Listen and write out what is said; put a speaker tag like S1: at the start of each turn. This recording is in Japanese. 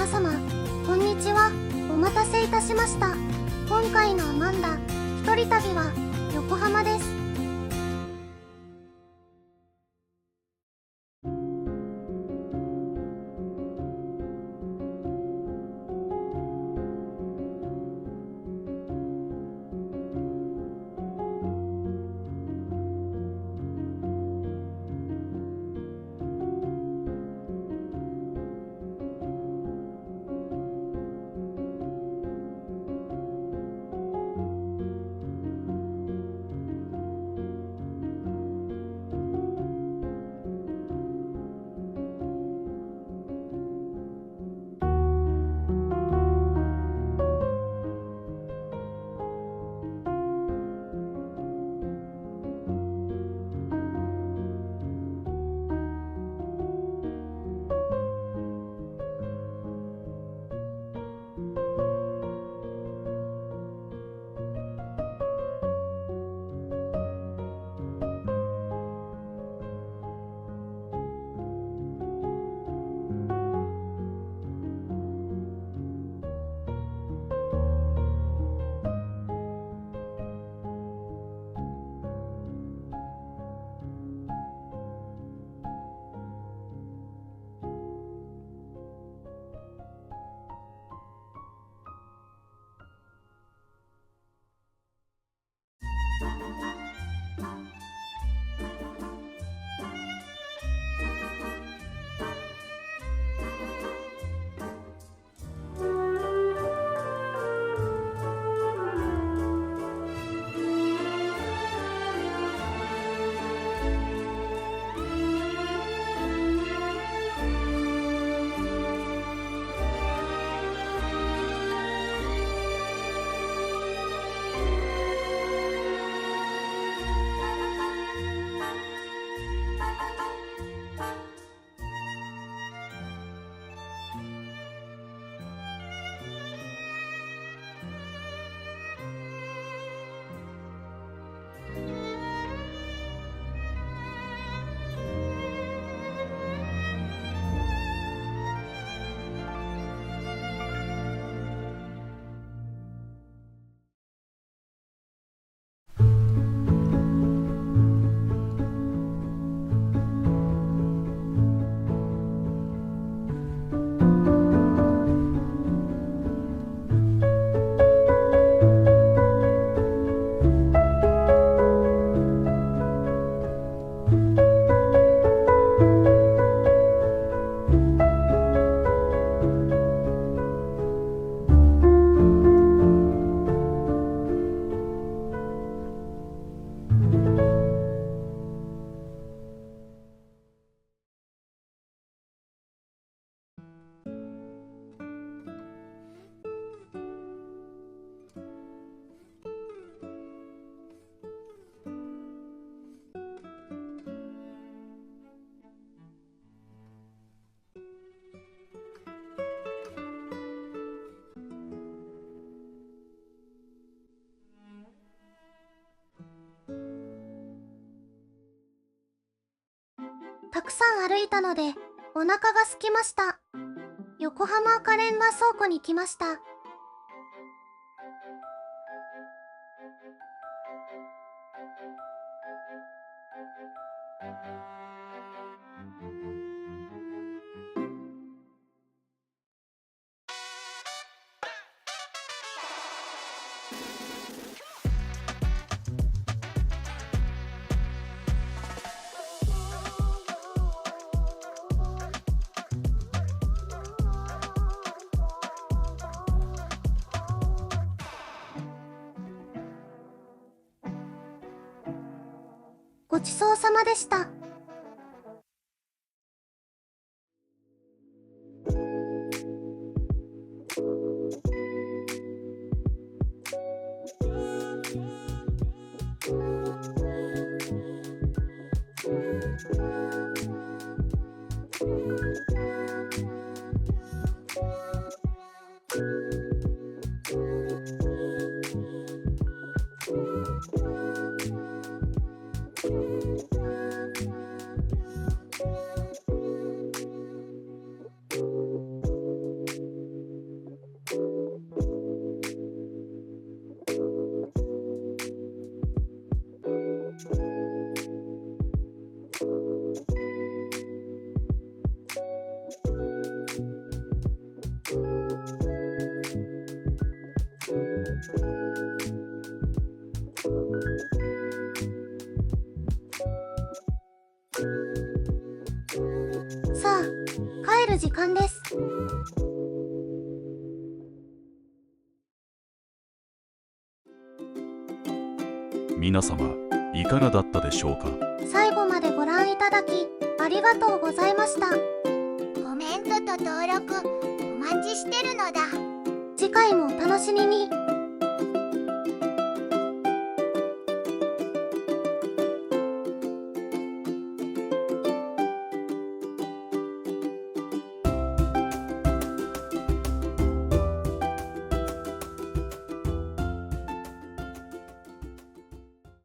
S1: 様、こんにちは。お待たせいたしました。今回のアマンダ一人旅は横浜です。たくさん歩いたのでお腹が空きました。横浜赤レンガ倉庫に来ました。ごちそうさまでした。る時間です。
S2: 皆様、いかがだったでしょうか。
S1: 最後までご覧いただきありがとうございました。
S3: コメントと登録お待ちしてるのだ。
S1: 次回もお楽しみに。